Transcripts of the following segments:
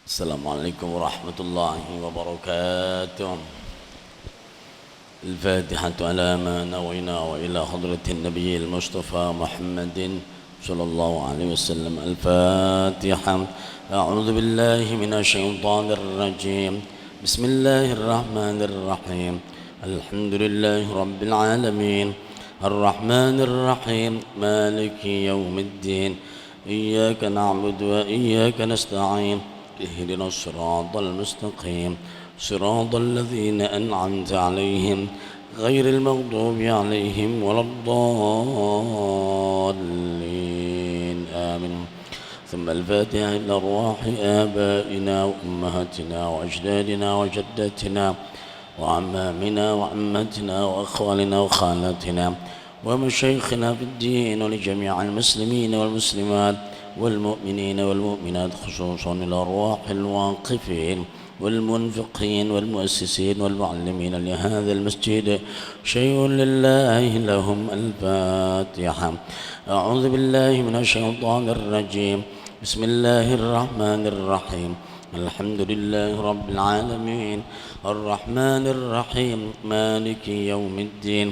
السلام عليكم ورحمة الله وبركاته. الفاتحة على ما نوينا وإلى حضرة النبي المصطفى محمد صلى الله عليه وسلم. الفاتحة. أعوذ بالله من الشيطان الرجيم. بسم الله الرحمن الرحيم. الحمد لله رب العالمين الرحمن الرحيم مالك يوم الدين إياك نعبد وإياك نستعين اهدنا الصراط المستقيم صراط الذين أنعمت عليهم غير المغضوب عليهم ولا الضالين آمين. ثم الفاتحة إلى أرواح آبائنا وأمهاتنا وأجدادنا وجداتنا وعمامنا وعماتنا وأخوالنا وخالاتنا ومشايخنا في الدين ولجميع المسلمين والمسلمات والمؤمنين والمؤمنات، خصوصا الأرواح الواقفين والمنفقين والمؤسسين والمعلمين لهذا المسجد، شيء لله لهم. الفاتحة. أعوذ بالله من الشيطان الرجيم. بسم الله الرحمن الرحيم. الحمد لله رب العالمين الرحمن الرحيم مالك يوم الدين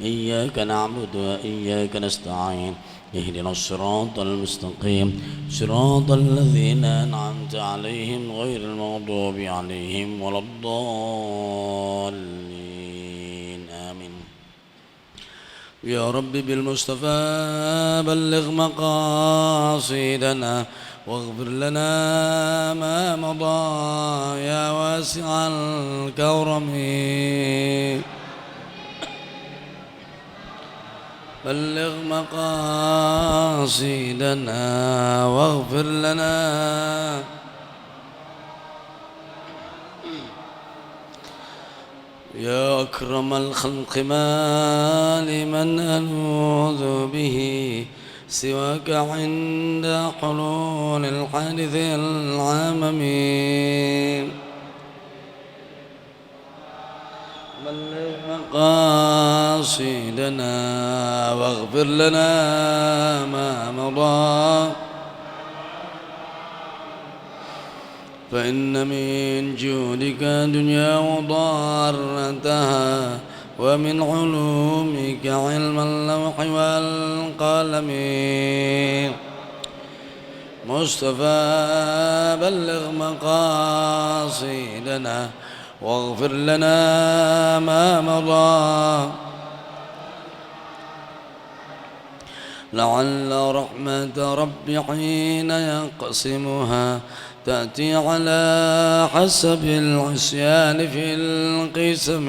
إياك نعبد وإياك نستعين اهدنا الصراط المستقيم صراط الذين أنعمت عليهم غير المغضوب عليهم ولا الضالين آمين. يا رب بالمصطفى بلغ مقاصدنا واغفر لنا ما مضى يا واسع الكرم. بلغ مقاصدنا واغفر لنا يا أكرم الخلق ما لمن ألوذ به سواك عند حلول الحادث العمم. بلغ مقاصدنا واغفر لنا ما مضى فإن من جودك دنيا وضارتها ومن علومك علم اللوح والقلم. مصطفى بلغ مقاصدنا واغفر لنا ما مضى لعل رحمة ربي حين يقسمها تأتي على حسب العصيان في القسم.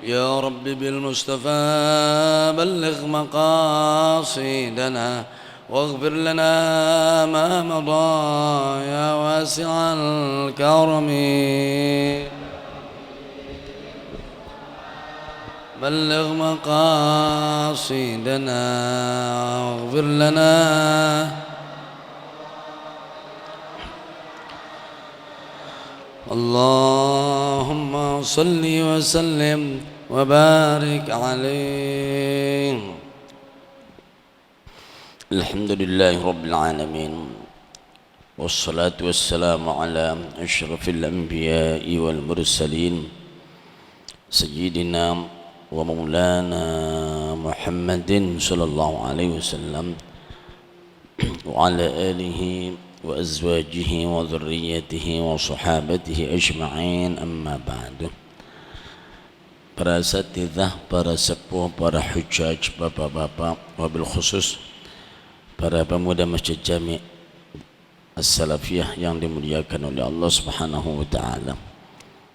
يا رب بالمصطفى بلغ مقاصدنا واغفر لنا ما مضى يا واسع الكرم. بلغ مقاصدنا واغفر لنا اللهم صل وسلم وبارك عليه. الحمد لله رب العالمين والصلاة والسلام على أشرف الأنبياء والمرسلين سيدنا ومولانا محمد صلى الله عليه وسلم وعلى آله وأزواجه وذريته وصحابته أجمعين. أما بعد. Para asatidzah, para sepuh, para hujjaj, bapak-bapak, wabil khusus para pemuda Masjid Jami' As-Salafiyah yang dimuliakan oleh Allah Subhanahu wa taala.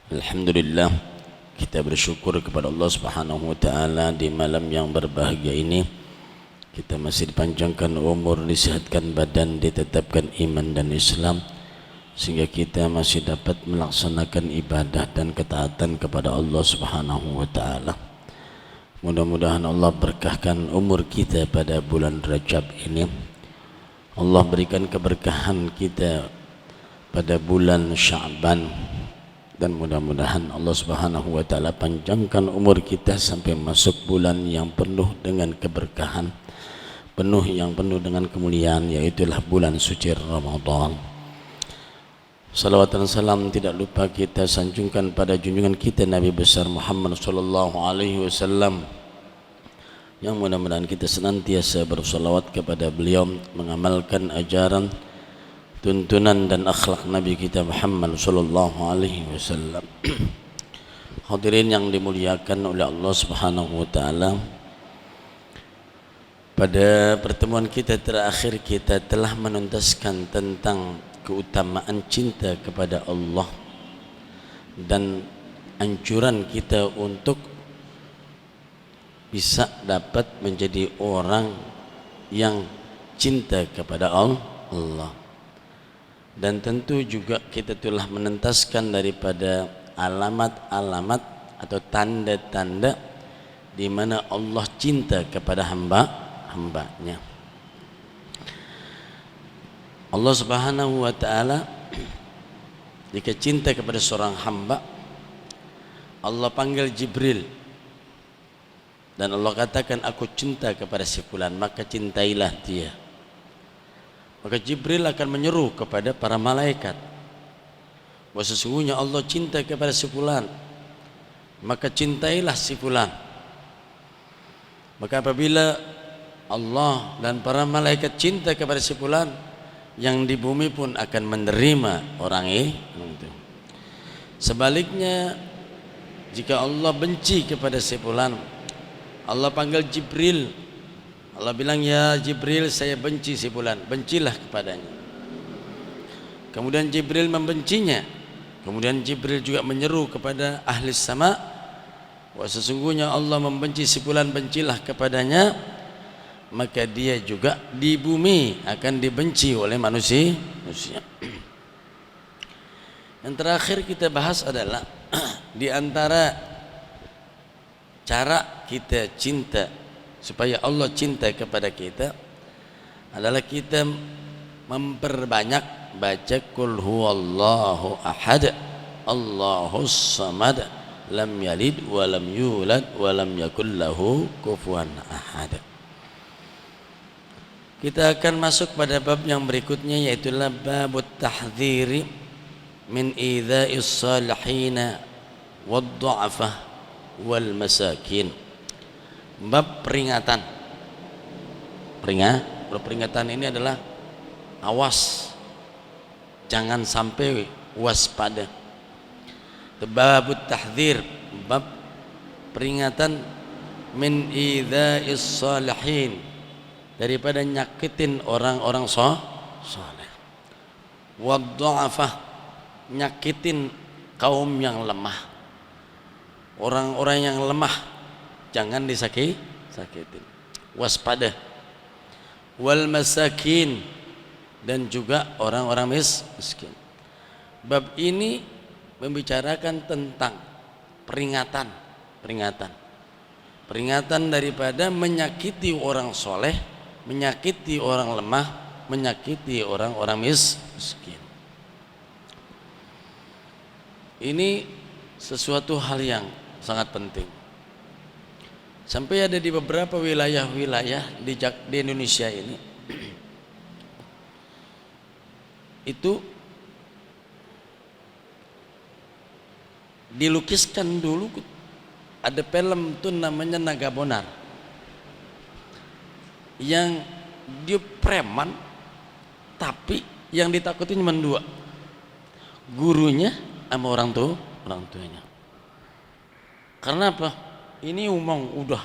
Alhamdulillah, kita bersyukur kepada Allah Subhanahu wa taala di malam yang berbahagia ini. Kita masih dipanjangkan umur, disehatkan badan, ditetapkan iman dan Islam, sehingga kita masih dapat melaksanakan ibadah dan ketaatan kepada Allah Subhanahu wa taala. Mudah-mudahan Allah berkahkan umur kita pada bulan Rajab ini. Allah berikan keberkahan kita pada bulan Sya'ban, dan mudah-mudahan Allah Subhanahu wa taala panjangkan umur kita sampai masuk bulan yang penuh dengan keberkahan, yang penuh dengan kemuliaan, yaitulah bulan suci Ramadan. Salawat dan salam tidak lupa kita sanjungkan pada junjungan kita Nabi besar Muhammad sallallahu alaihi wasallam, yang mudah-mudahan kita senantiasa bersalawat kepada beliau, mengamalkan ajaran, tuntunan dan akhlak Nabi kita Muhammad sallallahu alaihi wasallam. Hadirin yang dimuliakan oleh Allah Subhanahu wa taala, pada pertemuan kita terakhir kita telah menuntaskan tentang keutamaan cinta kepada Allah dan anjuran kita untuk bisa dapat menjadi orang yang cinta kepada Allah. Dan tentu juga kita telah menentaskan daripada alamat-alamat atau tanda-tanda di mana Allah cinta kepada hambanya. Allah Subhanahu wa taala jika cinta kepada seorang hamba, Allah panggil Jibril dan Allah katakan, aku cinta kepada si fulan, maka cintailah dia. Maka Jibril akan menyeru kepada para malaikat bahwa sesungguhnya Allah cinta kepada si fulan, maka cintailah si fulan. Maka apabila Allah dan para malaikat cinta kepada si fulan, yang di bumi pun akan menerima orang itu. Sebaliknya, jika Allah benci kepada si fulan, Allah panggil Jibril, Allah bilang, ya Jibril, saya benci si fulan, bencilah kepadanya. Kemudian Jibril membencinya. Kemudian Jibril juga menyeru kepada ahli sama bahwa sesungguhnya Allah membenci si fulan, bencilah kepadanya. Maka dia juga di bumi akan dibenci oleh manusia. Yang terakhir kita bahas adalah di antara cara kita cinta supaya Allah cinta kepada kita adalah kita memperbanyak baca qul huwallahu ahad Allahus samad lam yalid wa lam yulad wa lam yakul lahu kufuwan ahad. Kita akan masuk pada bab yang berikutnya, yaitu babut tahdhiri min idza'is salihina wad du'afah wal masakin. Bab peringatan. Peringatan ini adalah awas, jangan sampai waspada. Babut tahdhir, bab peringatan min idza'is salihin, daripada nyakitin orang-orang saleh. Wad du'afah, nyakitin kaum yang lemah. Orang-orang yang lemah jangan disakitin, waspada. Wal masakin, dan juga orang-orang miskin. Bab ini membicarakan tentang peringatan daripada menyakiti orang soleh, menyakiti orang lemah, menyakiti orang-orang miskin. Ini sesuatu hal yang sangat penting. Sampai ada di beberapa wilayah-wilayah di Indonesia ini itu dilukiskan dulu, ada film tuh namanya Naga Bonar, yang dia preman tapi yang ditakutin cuma dua, gurunya sama orang tuanya. Karena apa? Ini udah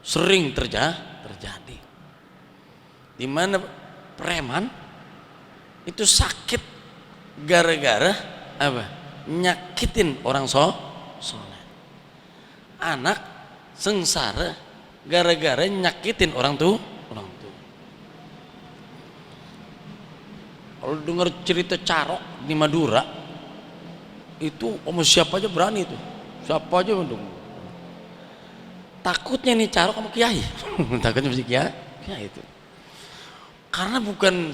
sering terjadi di mana preman itu sakit gara-gara apa? Nyakitin orang soleh. Anak sengsara gara-gara nyakitin orang tua. Kalau dengar cerita Carok di Madura, itu siapa aja berani tuh, siapa aja untuk. Takutnya nih Carok sama kiai, takutnya mesti kiai itu, karena bukan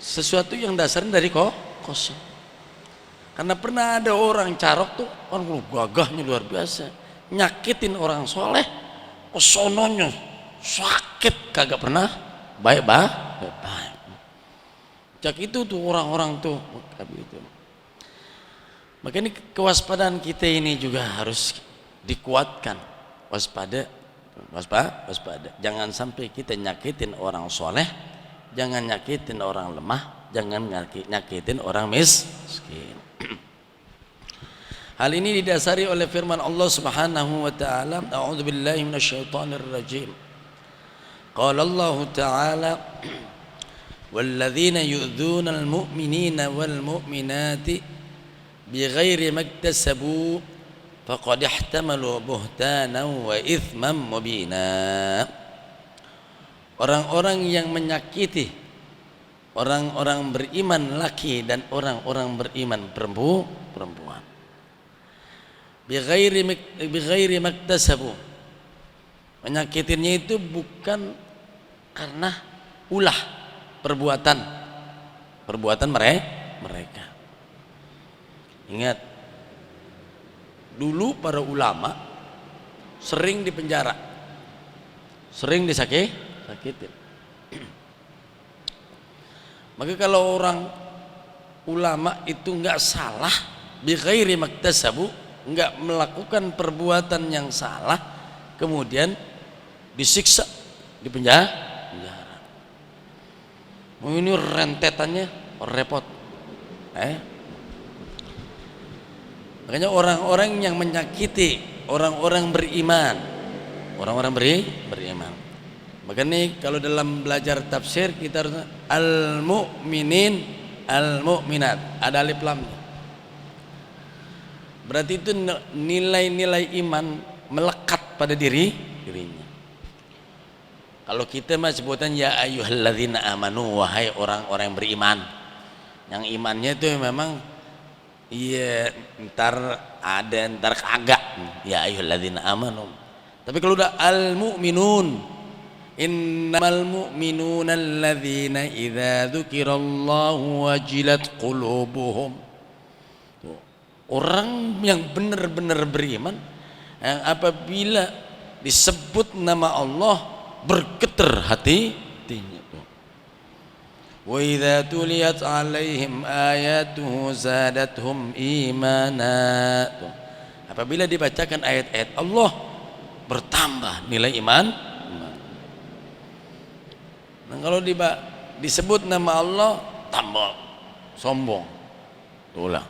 sesuatu yang dasarnya dari kosong. Karena pernah ada orang carok tuh, orang gagahnya luar biasa, nyakitin orang soleh, sononya sakit kagak pernah baik. Jak itu tuh orang-orang tuh itu. Maka ini kewaspadaan kita ini juga harus dikuatkan. Waspada. Jangan sampai kita nyakitin orang soleh, jangan nyakitin orang lemah, jangan nyakitin orang miskin. Hal ini didasari oleh firman Allah Subhanahu wa taala, a'udzubillahi minasyaitonirrajim. Qala Allah taala, walladzina yu'dzuna al-mu'minina wal mu'minati bighairi maktasabu faqad ihtamalu buhtanan wa itsman mubina. Orang-orang yang menyakiti orang-orang beriman laki dan orang-orang beriman perempuan bighairi maktasabu, menyakitinya itu bukan karena ulah perbuatan mereka. Ingat, dulu para ulama sering dipenjara, sering disakitin. Maka kalau orang ulama itu enggak salah, bighairi maktasabu, enggak melakukan perbuatan yang salah, kemudian disiksa, dipenjara. Ini rentetannya repot. Makanya orang-orang yang menyakiti orang-orang beriman, beriman. Makanya kalau dalam belajar tafsir kita harus al-mu'minin, al-mu'minat, ada alif lamnya. Berarti itu nilai-nilai iman melekat pada dirinya. Kalau kita mah sebutan ya ayyuhalladzina amanu, wahai orang-orang yang beriman. Yang imannya itu memang iya ntar ada ntar kagak, ya ayyuhalladzina amanu. Tapi kalau udah al-mu'minun, innamal mu'minuna alladzina idza dzukirallahu wajilat qulubuhum. Orang yang benar-benar beriman, yang apabila disebut nama Allah bergetar hatinya. Wa idza tuliyat alaihim ayatuhu zadatuhum imana. Apabila dibacakan ayat-ayat Allah bertambah nilai iman. Nah, kalau disebut nama Allah tambah sombong. Ulang.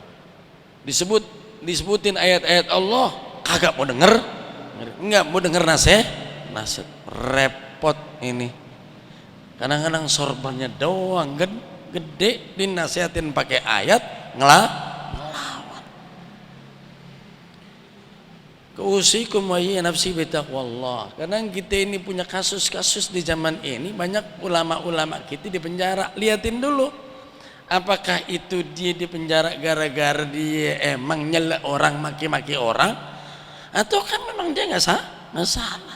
Disebutin ayat-ayat Allah kagak mau denger, enggak mau denger nasihat, repot ini. Kadang-kadang sorbannya doang gede dinasihatin pakai ayat ngelawan. Kausikum wa ya nafsi bitaqwallah. Kadang kita ini punya kasus-kasus di zaman ini, banyak ulama-ulama kita di penjara. Liatin dulu, apakah itu dia di penjara gara-gara dia emang nyelek orang, maki-maki orang, atau kan memang dia nggak salah.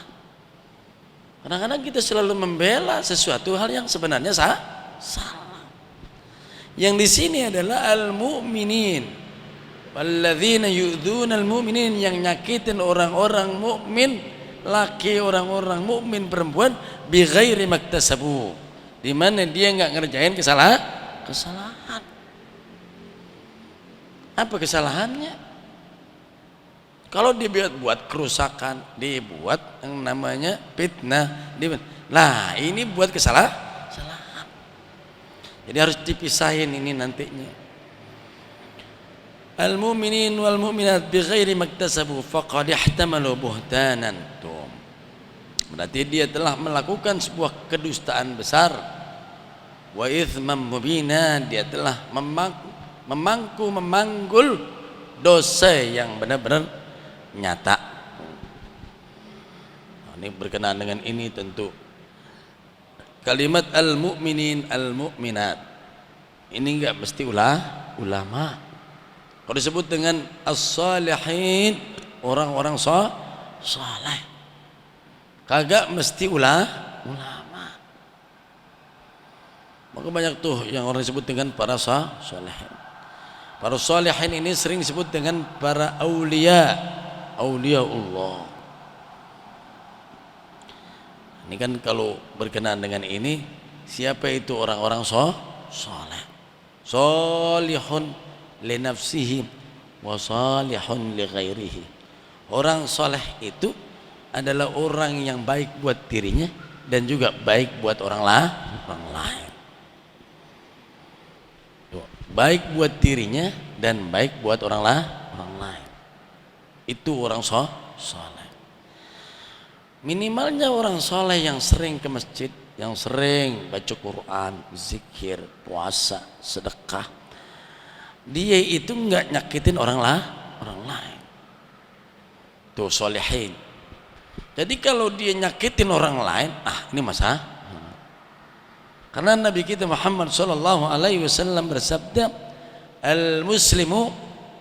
Kadang-kadang kita selalu membela sesuatu hal yang sebenarnya salah. Yang di sini adalah al-mu'minin, walladzina yu'dzuna al-mu'minin, yang nyakitin orang-orang mukmin laki, orang-orang mukmin perempuan bighairi maktasabu, di mana dia nggak ngerjain kesalahan. Apa kesalahannya? Kalau dibuat kerusakan, dibuat yang namanya fitnah, nah ini buat kesalahan. Jadi harus dipisahin ini nantinya. Al-mu'minin wal mu'minat bighairi maktasabu faqad ihtamalu buhtanan. Berarti dia telah melakukan sebuah kedustaan besar. Wa itsman mubina, dia telah memanggul dosa yang benar-benar nyata. Ini berkenaan dengan ini tentu kalimat al-mu'minin al-mu'minat ini enggak mesti ulama. Kalau disebut dengan as-salihin, orang-orang saleh, kagak mesti ulama. Maka banyak tuh yang orang disebut dengan para saleh. Para sholihin ini sering disebut dengan para aulia, aulia Allah. Ini kan kalau berkenaan dengan ini, siapa itu orang-orang soleh? Solihun li nafsihi wa salihun li ghairihi. Orang soleh itu adalah orang yang baik buat dirinya dan juga baik buat orang lain. Baik buat dirinya dan baik buat orang lain. Itu orang soleh. Minimalnya orang soleh yang sering ke masjid, yang sering baca Quran, zikir, puasa, sedekah, dia itu nggak nyakitin orang lain. Tuh solehin. Jadi kalau dia nyakitin orang lain, ini masalah. Karena Nabi kita Muhammad sallallahu alaihi wasallam bersabda, al-muslimu,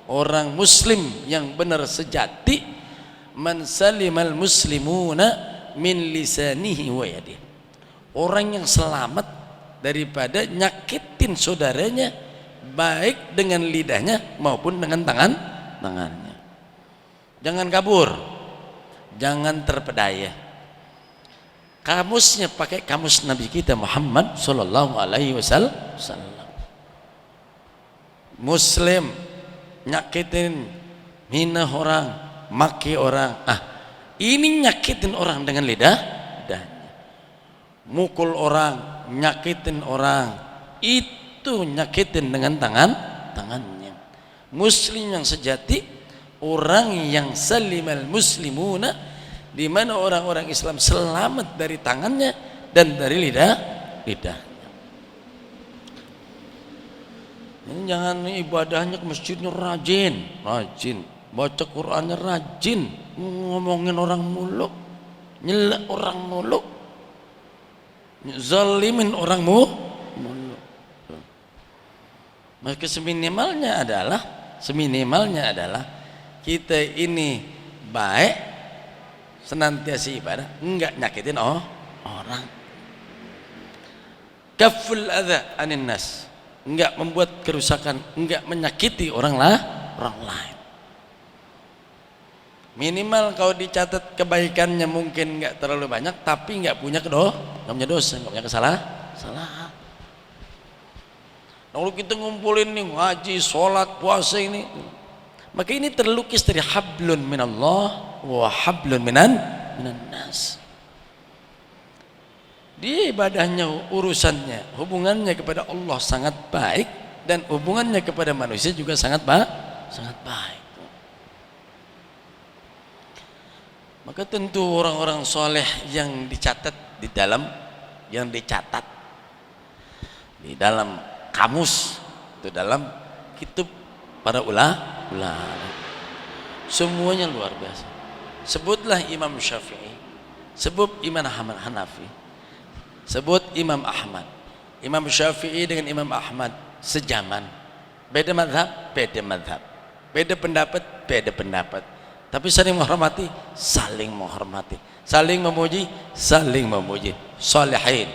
orang muslim yang benar sejati, man salimal muslimuna min lisanihi wa yadihi. Orang yang selamat daripada nyakitin saudaranya baik dengan lidahnya maupun dengan tangannya. Jangan kabur, jangan terpedaya. Kamusnya pakai kamus Nabi kita Muhammad sallallahu alaihi wasallam. Muslim nyakitin, hina orang, maki orang, ini nyakitin orang dengan lidahnya. Mukul orang, nyakitin orang, itu nyakitin dengan tangannya. Muslim yang sejati, orang yang salimal muslimuna, di mana orang-orang Islam selamat dari tangannya dan dari lidahnya. Ini jangan ibadahnya ke masjidnya rajin, baca Qurannya rajin, ngomongin orang mulu, nyelak orang mulu, zalimin orang mulu. Maka seminimalnya adalah kita ini baik, senantiasa ibadah, enggak nyakitin orang. Kaful adza anin nas, enggak membuat kerusakan, enggak menyakiti orang lain. Minimal kalau dicatat kebaikannya mungkin enggak terlalu banyak, tapi enggak punya dosa, enggak punya kesalahan. Kalau kita ngumpulin nih ngaji, sholat, puasa ini, maka ini terlukis dari hablun minallah wa hablun minan nas. Dia ibadahnya, urusannya, hubungannya kepada Allah sangat baik, dan hubungannya kepada manusia juga sangat baik. Maka tentu orang-orang soleh yang dicatat di dalam kamus, itu dalam kitab para ulama, semuanya luar biasa. Sebutlah Imam Syafi'i, sebut Imam Hanafi, sebut Imam Ahmad. Imam Syafi'i dengan Imam Ahmad sejaman, beda madhab, beda pendapat, tapi saling menghormati, saling memuji, salihin.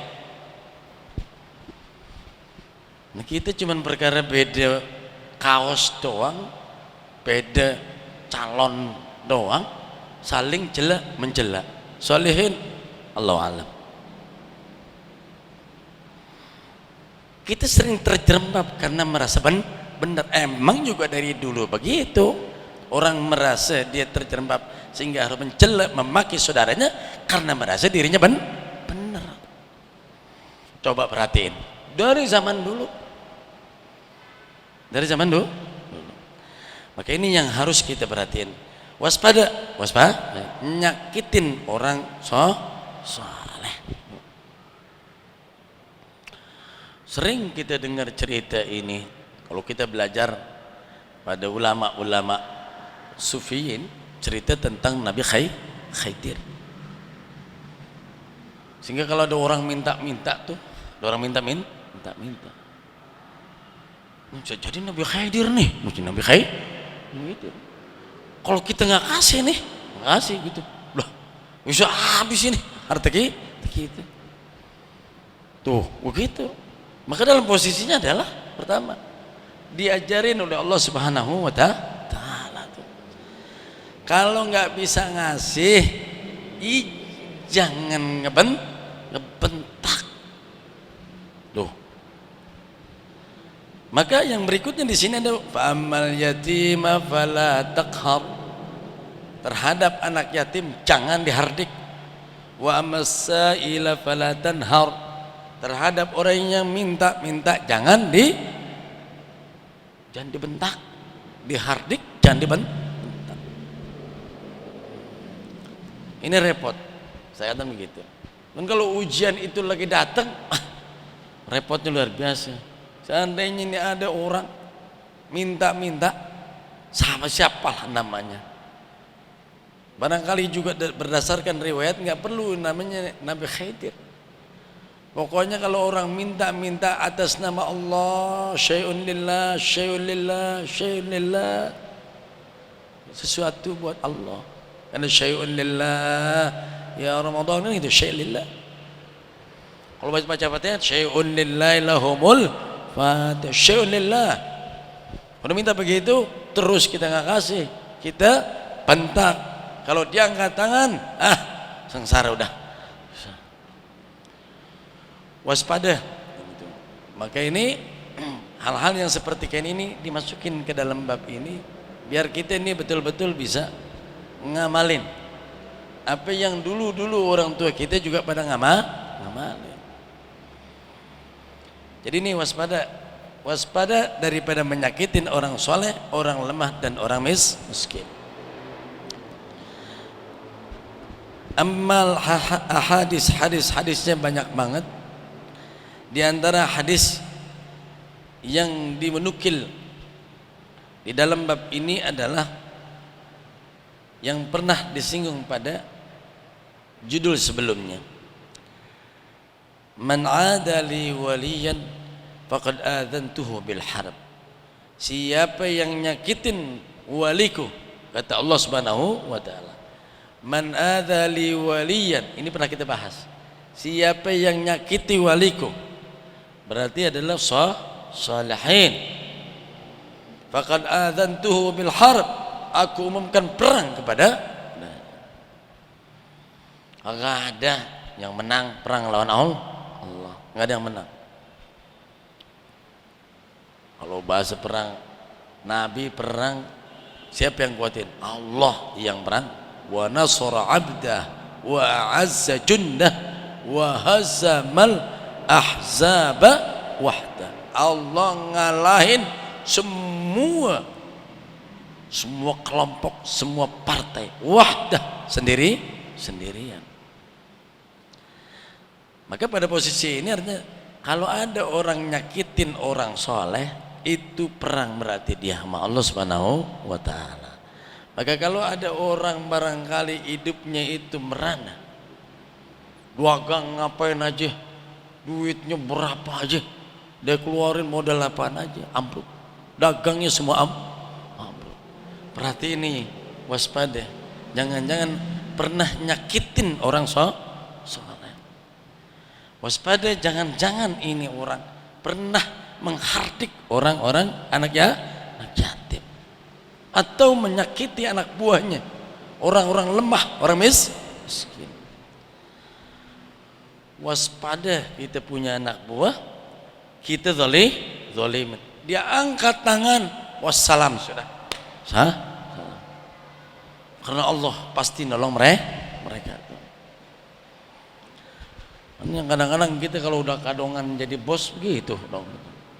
Nah, kita cuma perkara beda kaos doang, beda calon doang, saling mencela. Salihin, Allahu a'lam. Kita sering terjerembab karena merasa benar. Emang juga dari dulu begitu. Orang merasa dia terjerembab sehingga harus mencela, memaki saudaranya karena merasa dirinya benar. Coba perhatiin dari zaman dulu. Maka ini yang harus kita perhatiin. Waspada, nyakitin orang soleh. Sering kita dengar cerita ini kalau kita belajar pada ulama-ulama sufiyin, cerita tentang Nabi Khidir. Sehingga kalau ada orang minta-minta tuh, ada orang minta-minta, jadi Nabi Khidir nih, mesti Nabi Khidir. Kalau kita nggak kasih nih, nggak kasih gitu, loh bisa habis ini harta kita. Tuh begitu. Maka dalam posisinya adalah pertama, diajarin oleh Allah Subhanahu wa Ta'ala. Kalau nggak bisa ngasih, jangan ngebentak. Loh. Maka yang berikutnya di sini ada fa'amal yatima fala taqhar. Terhadap anak yatim jangan dihardik. Wa amasaila fala tanhar. Terhadap orang yang minta jangan dibentak, dihardik, jangan dibentak. Ini repot. Saya katakan begitu. Dan kalau ujian itu lagi datang, repotnya luar biasa. Seandainya ini ada orang minta sama siapalah namanya. Barangkali juga berdasarkan riwayat nggak perlu namanya Nabi Khidir. Pokoknya kalau orang minta atas nama Allah, syai'un lillah, syai'un lillah, syai'un lillah, sesuatu buat Allah. Karena syai'un lillah, ya Ramadan ini itu syai'un lillah. Kalau baca Fatihah, syai'un lillah lahumul Fatihah, syai'un lillah. Kalau minta begitu, terus kita nggak kasih, kita bentak. Kalau dia angkat tangan, sengsara udah. Waspada. Maka ini hal-hal yang seperti kayak ini dimasukin ke dalam bab ini biar kita ini betul-betul bisa ngamalin apa yang dulu orang tua kita juga pada ngamalin. Jadi ini waspada daripada menyakitin orang soleh, orang lemah dan orang miskin. Amal hadisnya banyak banget. Di antara hadis yang dimenukil di dalam bab ini adalah yang pernah disinggung pada judul sebelumnya. Man 'ada li waliyan faqad adzantuhu bil harb. Siapa yang nyakitin waliku, kata Allah Subhanahu wa taala. Man 'ada li waliyan, ini pernah kita bahas. Siapa yang nyakiti waliku, berarti adalah salihin. Faqad adzantuhu bil harb, aku umumkan perang kepada. Enggak ada yang menang perang lawan Allah. Enggak ada yang menang. Kalau bahasa perang, Nabi perang, siapa yang kuatin? Allah yang perang. Wa nasara 'abdah wa a'azza jundah wa hazamal ahzaba wahda. Allah ngalahin semua kelompok, semua partai, wahda, sendirian. Maka pada posisi ini artinya kalau ada orang nyakitin orang soleh, itu perang berarti dia sama Allah Subhanahu wa ta'ala. Maka kalau ada orang barangkali hidupnya itu merana, dagang ngapain aja, duitnya berapa aja, dia keluarin modal apaan aja, amplop, dagangnya semua amplop. Berarti ini waspada, jangan-jangan pernah nyakitin orang soleh. Waspada, jangan-jangan ini orang pernah menghardik orang-orang anak yatim atau menyakiti anak buahnya, orang-orang lemah, orang miskin. Waspada, kita punya anak buah, kita zalim, dia angkat tangan, wassalam, sudah karena Allah pasti nolong mereka. Ini yang kadang-kadang kita kalau udah kadongan jadi bos begitu dong.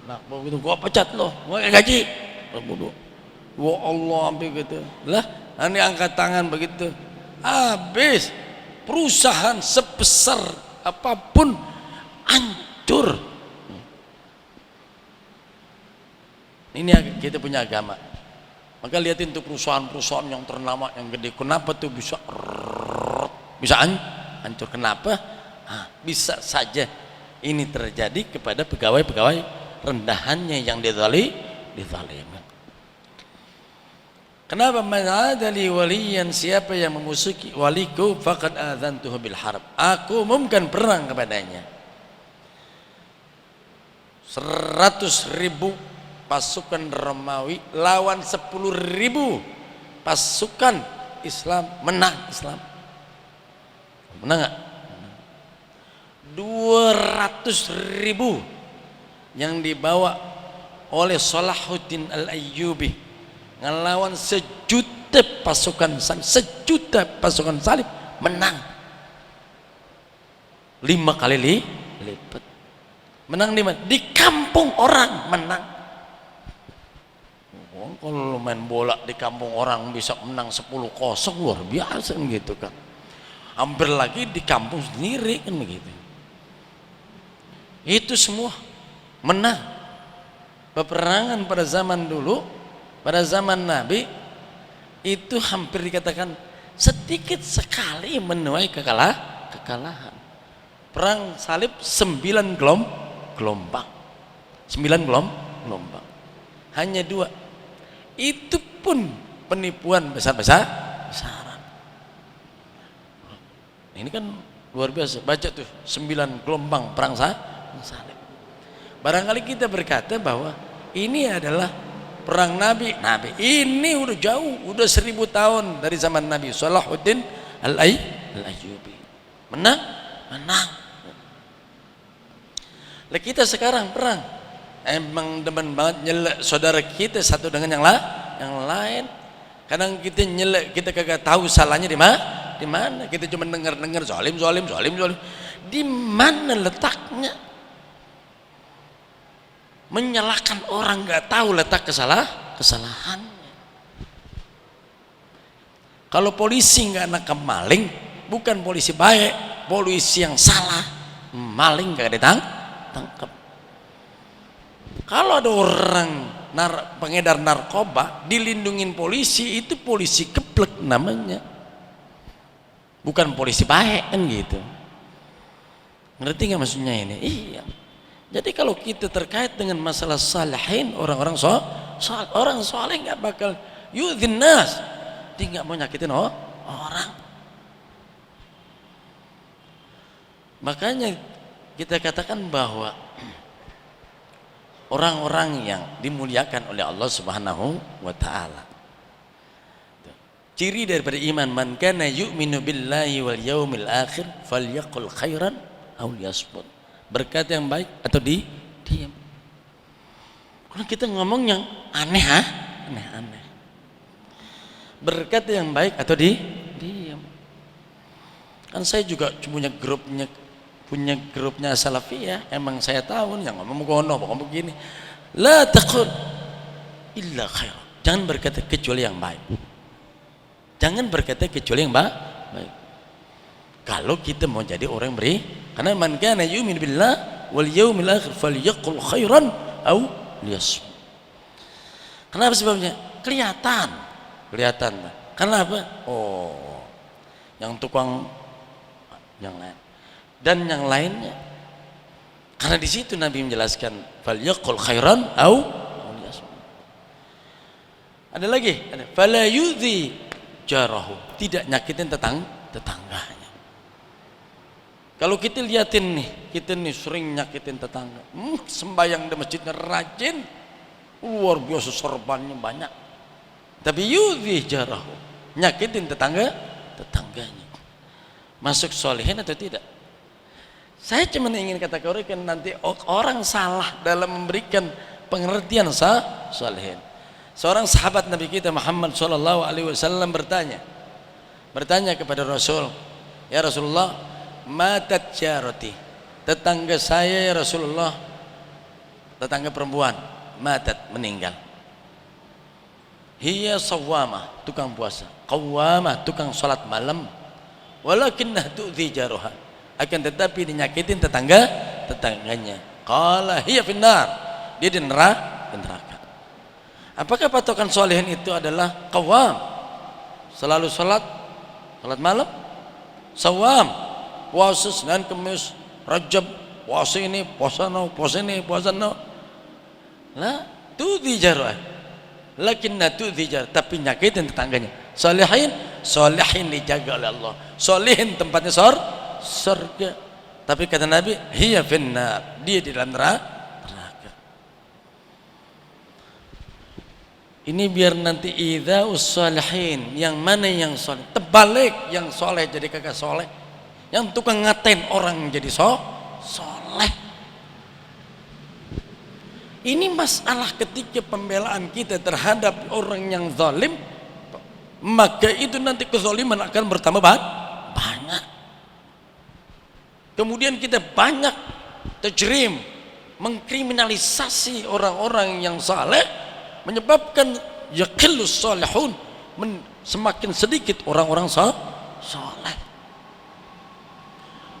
Nah, begitu gua pecat loh, gua gaji. Wah Allah sampai gitu. Lah, ini angkat tangan begitu. Habis perusahaan sebesar apapun hancur. Ini kita punya agama. Maka lihatin tuh perusahaan-perusahaan yang ternama, yang gede. Kenapa tuh bisa hancur? Kenapa? Bisa saja ini terjadi kepada pegawai-pegawai rendahannya yang dizalimi. Kenapa? Man 'ada li waliyan, siapa yang memusuhi waliku faqad adzantuhu bil harb, aku umumkan perang kepadanya. 100.000 pasukan Romawi lawan 10.000 pasukan Islam, menang Islam. Menang nggak? 200.000 yang dibawa oleh Salahuddin Al-Ayyubi ngelawan 1.000.000 pasukan salib, 1.000.000 pasukan salib, menang 5 kali lipat. Menang di mana? Di kampung orang menang. Oh, kalau main bola di kampung orang bisa menang 10-0, luar biasa gitu kan. Hampir lagi di kampung sendiri kan begitu. Itu semua menang. Peperangan pada zaman dulu, pada zaman Nabi itu hampir dikatakan sedikit sekali menuai kekalahan. Perang salib 9 gelombang. 9 gelombang. Hanya 2. Itu pun penipuan besar-besaran. Ini kan luar biasa. Baca tuh 9 gelombang perang salib. Barangkali kita berkata bahwa ini adalah perang Nabi. Ini udah jauh, udah 1000 tahun dari zaman Nabi Salahuddin Al-Ayyubi. Menang. Lah kita sekarang perang, emang demen banget nyelek saudara kita satu dengan yang lain. Kadang kita nyelek, kita kagak tahu salahnya di mana. Kita cuma dengar zalim. Di mana letaknya? Menyalahkan orang nggak tahu letak kesalahannya. Kalau polisi nggak nangkap maling, bukan polisi baik, polisi yang salah. Maling nggak ditangkap. Kalau ada orang pengedar narkoba dilindungin polisi, itu polisi keplek namanya, bukan polisi baik kan gitu. Ngerti nggak maksudnya ini? Iya. Jadi kalau kita terkait dengan masalah salihin, orang soleh nggak bakal yudzin nas, dia nggak mau nyakitin orang. Makanya kita katakan bahwa orang-orang yang dimuliakan oleh Allah Subhanahu wa taala, ciri daripada iman, man kana yu'minu billahi wal yaumil akhir falyaqul khairan aw liyasmut. Berkata yang baik atau diam. Kalau kita ngomong yang aneh. Berkata yang baik atau diam. Kan saya juga punya grupnya Salafiyah, emang saya tahu yang ngomong begini. La taqul illa khair. Jangan berkata kecuali yang baik. Jangan berkata kecuali yang baik. Kalau kita mau jadi orang yang beri, karena man kana yu'min billah wal yaumil akhir falyaqul khairan aw liyasmut. Kenapa sebabnya? Kelihatan. Kenapa? Oh, yang tukang yang lain dan yang lainnya. Karena di situ Nabi menjelaskan falyaqul khairan aw liyasmut. Ada lagi, fala yudhi jarahu, tidak nyakitin tetangganya. Kalau kita liatin nih, kita nih sering nyakitin tetangga, sembahyang di masjidnya rajin, luar biasa sorbannya banyak, tapi yudhi jarahu, nyakitin tetangganya, masuk solihin atau tidak? Saya cuma ingin kategorikan nanti orang salah dalam memberikan pengertian solihin. Seorang sahabat Nabi kita Muhammad sallallahu alaihi wasallam bertanya kepada Rasul, ya Rasulullah, matat jaroti, tetangga saya ya Rasulullah, tetangga perempuan, matat, meninggal. Hiya sawwamah, tukang puasa, qawwamah, tukang salat malam, walakinnah tu'dhi jaruha, akan tetapi dinyakitin tetangganya. Qala hiya finnar, dia di neraka. Apakah patokan solehin itu adalah qawwam, selalu salat malam, sawam, puasa Senin Kamis Rajab, puasa ini puasa no, lah tu'dhi jarah, lakinna tu'dhi jarah, tapi nyakitin tetangganya. Solehin dijaga oleh Allah, solehin tempatnya surga, tapi kata Nabi hiya finnar, dia di dalam neraka. Ini biar nanti idza ussalihin, yang mana yang soleh, terbalik yang soleh jadi kagak soleh, yang tukang ngatain orang jadi soleh. Ini masalah ketika pembelaan kita terhadap orang yang zalim, maka itu nanti kezaliman akan bertambah banyak. Kemudian kita banyak tajrim, mengkriminalisasi orang-orang yang saleh, menyebabkan yaqillus salihun, semakin sedikit orang-orang saleh.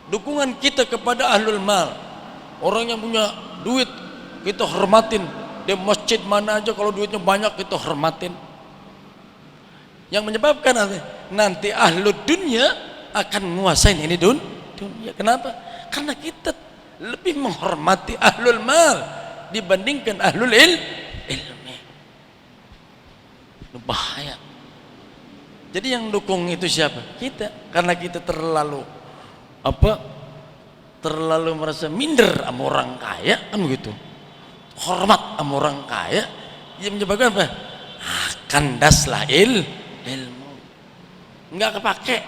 Dukungan kita kepada ahlul mal, orang yang punya duit kita hormatin, di masjid mana aja kalau duitnya banyak kita hormatin. Yang menyebabkan nanti ahlul dunia akan menguasai ini dunia. Kenapa? Karena kita lebih menghormati ahlul mal dibandingkan ahlul ilmi. Bahaya. Jadi yang dukung itu siapa? Kita. Karena kita terlalu merasa minder sama orang kaya, kan begitu. Hormat sama orang kaya, yang menyebabkan apa? Kandaslah ilmu, nggak kepake.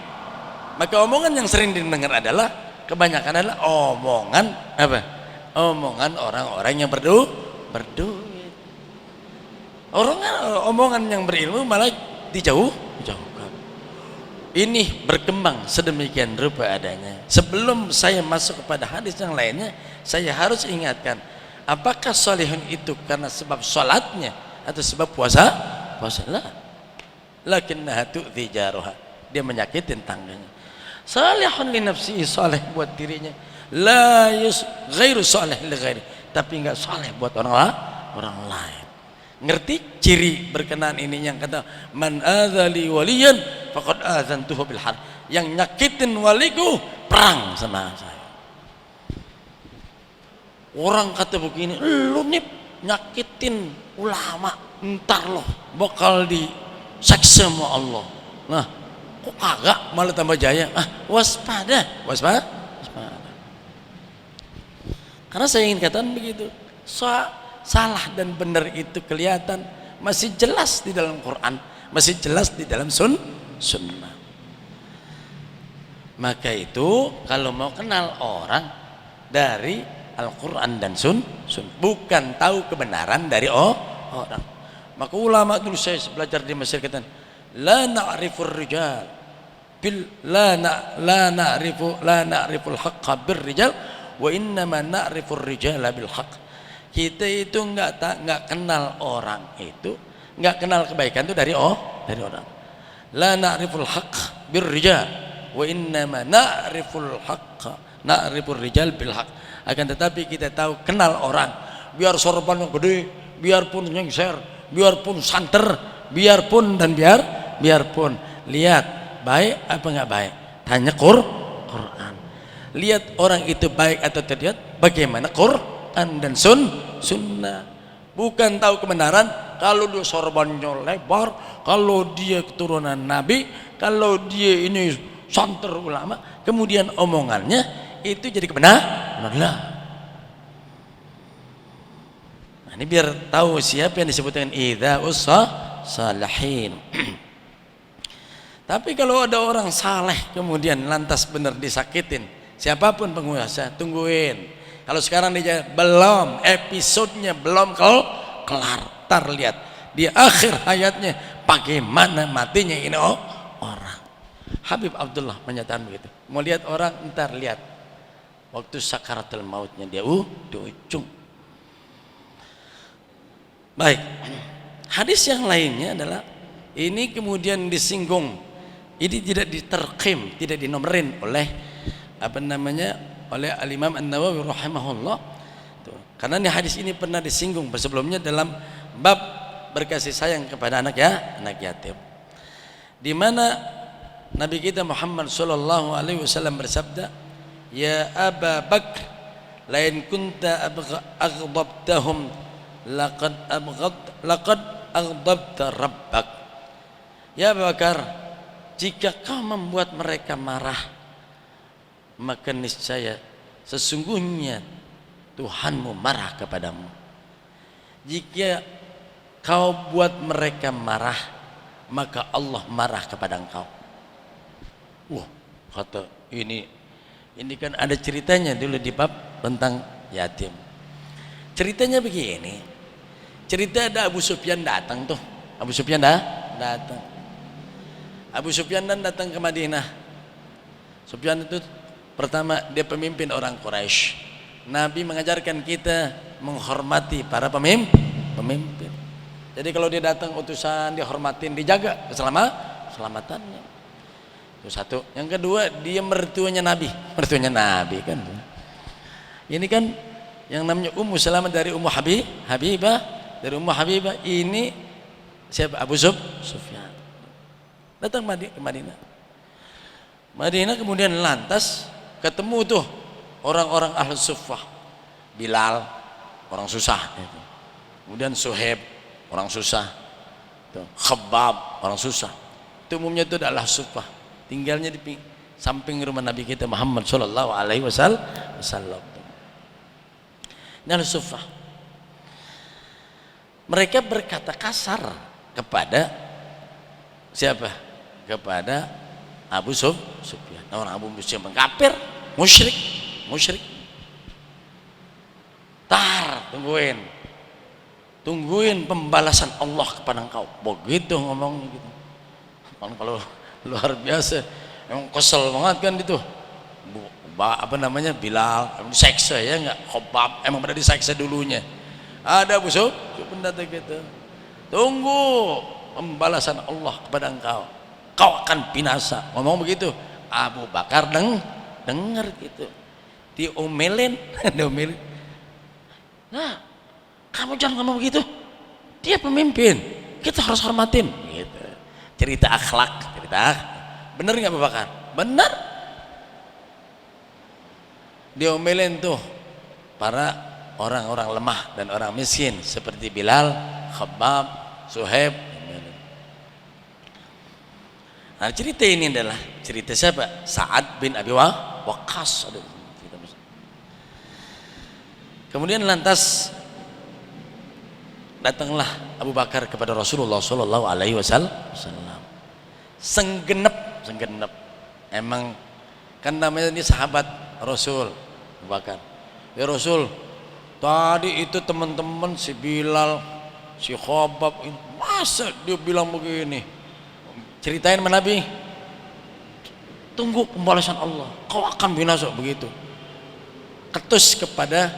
Maka omongan yang sering didengar adalah, kebanyakan adalah omongan apa? Omongan orang-orang yang berduit. Omongan yang berilmu malah dijauhkan. Ini berkembang sedemikian rupa adanya. Sebelum saya masuk kepada hadis yang lainnya, saya harus ingatkan, apakah salihun itu karena sebab salatnya atau sebab puasa? Lakinnaha tu'dhi jaruha, dia menyakitin tangganya. Salihun li nafsihi, saleh buat dirinya, ghairu salih li ghairi, tapi enggak saleh buat orang lain. Ngerti ciri berkenaan ini yang kata man adzali waliyan faqad adzantuhu bil harb, yang nyakitin waliku perang sama saya. Orang kata begini, lu nih nyakitin ulama, ntar loh bakal diseksa sama Allah. Nah, kok kagak malah tambah jaya? Waspada. Karena saya ingin katakan begitu, salah dan benar itu kelihatan, masih jelas di dalam Quran, masih jelas di dalam sunnah. Maka itu kalau mau kenal orang dari Al-Quran dan bukan tahu kebenaran dari orang. Maka ulama dulu saya belajar di Mesir katakan, la na'rifur rijal la na'riful haqqa bir rijal wa innama na'rifur rijala bil haqq. Kita itu enggak kenal orang itu, enggak kenal kebaikan itu dari orang. La na'riful haqq bir rijal wa innama na'riful rijal bil haqq. Akan tetapi kita tahu kenal orang, biar sorbannya gede, biarpun nyengser, biarpun santer, biarpun lihat baik apa enggak baik, tanya Quran. Lihat orang itu baik atau tidak, bagaimana Quran dan sunnah. Bukan tahu kebenaran kalau dia sorbannya lebar, kalau dia keturunan Nabi, kalau dia ini santer ulama, kemudian omongannya itu jadi kebenaran. Nah, ini biar tahu siapa yang disebut dengan idza ussalihin. Tapi kalau ada orang saleh kemudian lantas benar disakitin, siapapun penguasa, tungguin. Kalau sekarang dia belum, episodenya belum kelar, tar lihat di akhir hayatnya bagaimana matinya ini orang. Habib Abdullah menyatakan begitu. Mau lihat orang, ntar lihat waktu sakaratul mautnya dia di ujung. Baik, hadis yang lainnya adalah ini kemudian disinggung, ini tidak diterkim, tidak dinomerin oleh oleh Al-Imam An-Nawawi rahimahullah. Karena ini hadis ini pernah disinggung sebelumnya dalam bab berkasih sayang kepada anak yatim, di mana Nabi kita Muhammad sallallahu alaihi wasallam bersabda, ya Aba Bakr, lain kunta aghdabtahum laqad aghdabta rabbak. Ya Abu Bakar, jika kau membuat mereka marah, maka niscaya sesungguhnya Tuhanmu marah kepadamu. Jika kau buat mereka marah, maka Allah marah kepada engkau. Wah, kata ini kan ada ceritanya dulu di bab tentang yatim. Ceritanya begini. Cerita ada Abu Sufyan datang tuh. Abu Sufyan datang. Abu Sufyan datang ke Madinah. Sufyan itu pertama dia pemimpin orang Quraisy. Nabi mengajarkan kita menghormati para pemimpin. Jadi kalau dia datang utusan dihormatin, dijaga keselamatannya. Itu satu. Yang kedua, dia mertuanya Nabi kan. Ini kan yang namanya Ummu Salamah dari Ummu Habibah, dari Ummu Habibah ini siapa? Abu Sufyan. Datang ke Madinah. Madinah kemudian lantas ketemu tuh orang-orang Ahlus Suffah. Bilal, orang susah itu. Kemudian Suhaib, orang susah. Khabbab, orang susah. Itu umumnya itu adalah Suffah. Tinggalnya di samping rumah Nabi kita Muhammad sallallahu alaihi wasallam. Ini Ahlus Suffah. Mereka berkata kasar kepada siapa? Kepada Abu Sufyan. Orang Abu Sufyan kafir, musyrik. Tungguin pembalasan Allah kepada engkau. Begitu ngomongnya gitu. Kalau luar biasa, emang kesel banget kan itu. Bilal, diseksa ya enggak? Khobab, emang pada diseksa dulunya. Ada Abu Sufyan datang gitu. Tunggu pembalasan Allah kepada engkau. Kau akan binasa. Ngomong begitu. Abu Bakar dengar gitu. Diomelin. Nah, kamu jangan ngomong begitu. Dia pemimpin. Kita harus hormatin. Gitu. Cerita akhlak. Benar nggak Abu Bakar? Benar. Diomelin tuh para orang-orang lemah dan orang miskin seperti Bilal, Khabbab, Suhaib. Nah, cerita ini adalah cerita siapa? Sa'ad bin Abi Waqqas. Kemudian lantas datanglah Abu Bakar kepada Rasulullah sallallahu alaihi wasallam. Senggenep. Emang kan namanya ini sahabat Rasul Abu Bakar. Ya Rasul, tadi itu teman-teman si Bilal, si Khabbab, masa dia bilang begini? Ceritain sama Nabi. Tunggu pembalasan Allah. Kau akan binasa begitu. Ketus kepada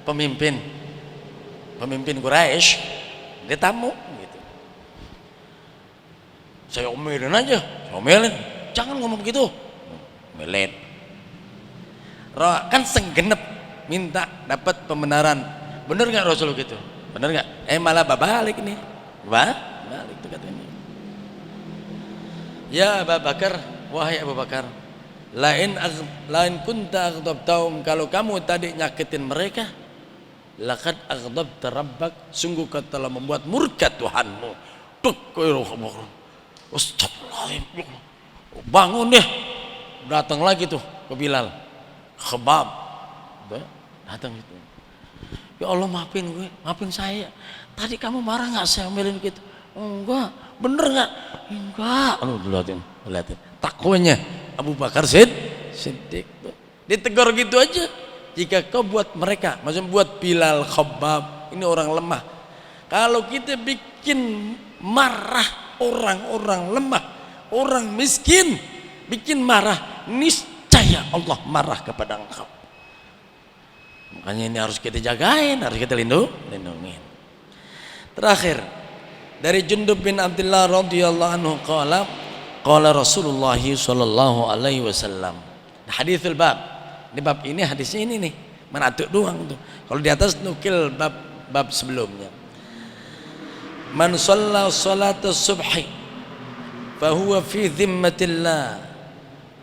pemimpin Quraisy, dia tamu gitu. Saya omelin aja, jangan ngomong begitu. Omelin. Kan senggenep minta dapat pembenaran. Bener nggak Rasul gitu? Bener nggak? Malah balik nih, balik itu katanya. Ya Abu Bakar, wahai Abu Bakar, lain kunta aghdabtahum, kalau kamu tadi nyakitin mereka, laqad aghdabta rabbak, sungguh kau telah membuat murka Tuhanmu. Astagfirullahaladzim. Bangun deh. Datang lagi tuh ke Bilal, Khabbab, datang itu. Ya Allah, maafin saya. Tadi kamu marah nggak saya omelin gitu? Enggak. Bener nggak? Enggak. Lihatin. Takwanya Abu Bakar Siddiq. Ditegur gitu aja. Jika kau buat mereka, maksudnya buat Bilal, Khabbab, ini orang lemah. Kalau kita bikin marah orang-orang lemah, orang miskin, bikin marah, niscaya Allah marah kepada engkau. Makanya ini harus kita jagain, harus kita lindungin. Terakhir, dari Jundub bin Abdullah radhiyallahu anhu qala Rasulullah sallallahu alaihi wasallam. Haditsul bab. Di bab ini hadisnya ini nih. Manatuk doang tuh. Kalau di atas nukil bab sebelumnya. Man shalla salatus subhi fa huwa fi dhimmatillah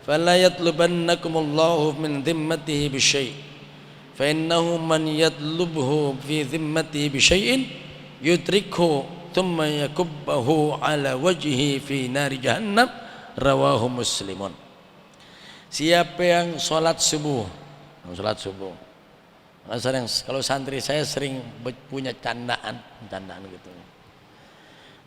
fala yatlubannakumullahu min dhimmatihi bi syai'. Fa innahu man yatlubhu fi dhimmatihi bi syai'in yutrikhu thumma yakubbahu ala wajhi fi nari jahannam, rawahu Muslimun. Siapa yang sholat subuh, kalau santri saya sering punya candaan gitu.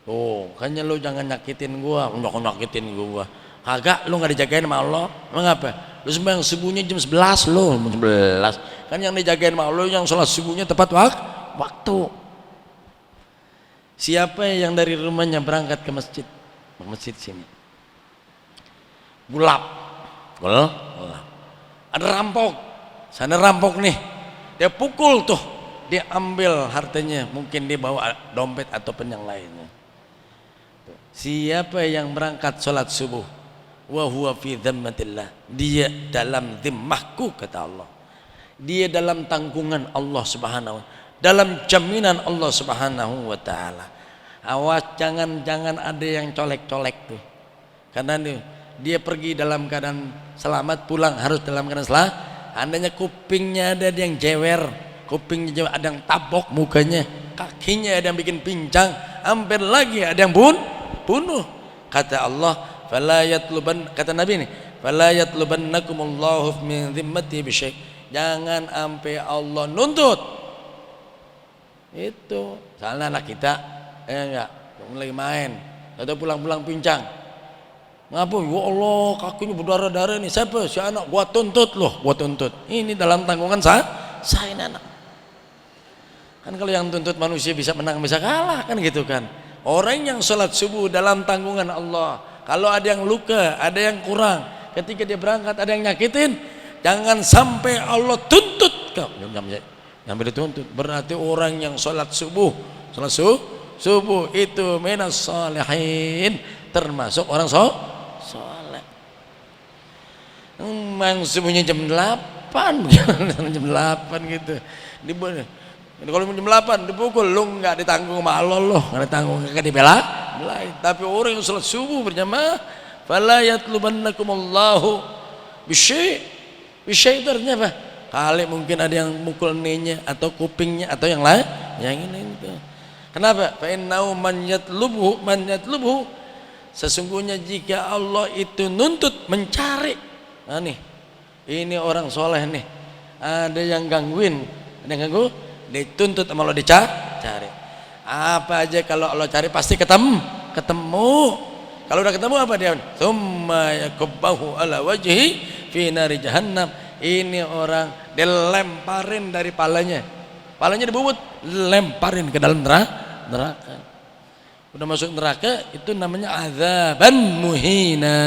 Tuh, makanya lu jangan nyakitin gua, nyakitin gua. Kagak, lu nggak dijagain sama Allah. Mengapa? Lu sembahyang subuhnya jam 11 lu, jam 11. Kan yang dijagain sama Allah yang sholat subuhnya tepat waktu. Siapa yang dari rumahnya berangkat ke masjid? Ke masjid sini. Gelap. Ada rampok. Sana rampok nih. Dia pukul tuh. Dia ambil hartanya, mungkin dia bawa dompet ataupun yang lainnya. Siapa yang berangkat sholat subuh? Wa huwa fi dzimmatillah. Dia dalam zimmahku, kata Allah. Dia dalam tanggungan Allah Subhanahu wa ta'ala, dalam jaminan Allah Subhanahu wa ta'ala. Awas jangan ada yang colek-colek tuh. Karena dia pergi dalam keadaan selamat, pulang harus dalam keadaan selamat. Andainya kupingnya ada yang jewer, kupingnya jewer, ada yang tabok mukanya, kakinya ada yang bikin pincang, hampir lagi ada yang bunuh. Kata Allah, fala yatluban, kata Nabi ini, fala yatlubannakumullahu min dhimmati bisyai. Jangan sampai Allah nuntut. Itu salah anak kita, enggak lagi main atau pulang-pulang pincang. Ngapa? Ya Allah, kakinya berdarah-darah nih. Siapa? Si anak, gua tuntut loh, gua tuntut. Ini dalam tanggungan saya ini anak. Kan kalau yang tuntut manusia bisa menang bisa kalah kan gitu kan. Orang yang sholat subuh dalam tanggungan Allah, kalau ada yang luka, ada yang kurang, ketika dia berangkat ada yang nyakitin, jangan sampai Allah tuntut kau. Jangan dituntut. Berarti orang yang sholat subuh itu minas shalihin, termasuk orang soleh. Memang subuhnya jam 8 jam 8 gitu. Kalau jam 8 dipukul, lu nggak ditanggung sama Allah, loh nggak ditanggung, nggak dibela. Tapi orang yang sholat subuh berjamaah, fala yatlubannakumullahu bisyai. Bisyai itu artinya apa? Kali mungkin ada yang mukul ninya atau kupingnya atau yang lain, yang ini itu. Kenapa? Fa innahu man yatlubhu, sesungguhnya jika Allah itu nuntut, mencari. Nah nih, ini orang soleh nih, ada yang gangguin, ada yang ganggu, dituntut sama Allah, dicari. Apa aja kalau Allah cari pasti ketemu. Kalau udah ketemu apa dia? Tsumma yakubbahu ala wajhi fi nari jahannam. Ini orang dilemparin dari palanya dibubut, lemparin ke dalam neraka. Udah masuk neraka, itu namanya azaban muhina,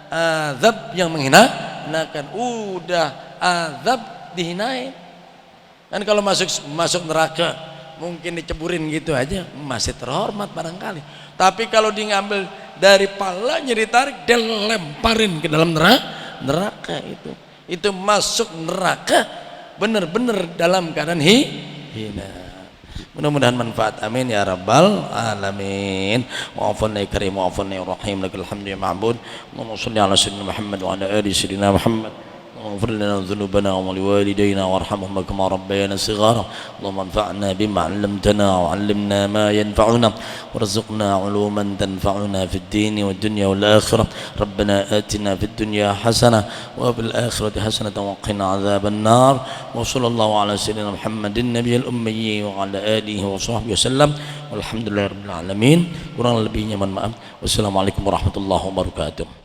azab yang menghinakan. Udah azab dihinain. Kan kalau masuk neraka mungkin diceburin gitu aja, masih terhormat barangkali. Tapi kalau diambil dari palanya, ditarik, dilemparin ke dalam neraka, itu masuk neraka benar-benar dalam keadaan hina. Mudah-mudahan manfaat, amin ya rabbal alamin. Wa'afan ya karim, wa'afan ya rahim, lakal hamdu ya ma'bud. Allahumma shalli ala sayyidina Muhammad wa ala ali sayyidina Muhammad. واغفر لنا ذنوبنا ولوالدينا وارحمهما كما ربيانا صغارا. اللهم انفعنا بما علمتنا وعلمنا ما ينفعنا وارزقنا علوما تنفعنا في الدين والدنيا والآخرة. ربنا آتنا في الدنيا حسنة وفي الآخرة حسنة وقنا عذاب النار. وصلى الله على سيدنا محمد النبي الأمي وعلى آله وصحبه وسلم والحمد لله رب العالمين. Kurang lebihnya mohon maaf. Wassalamualaikum warahmatullahi wabarakatuh.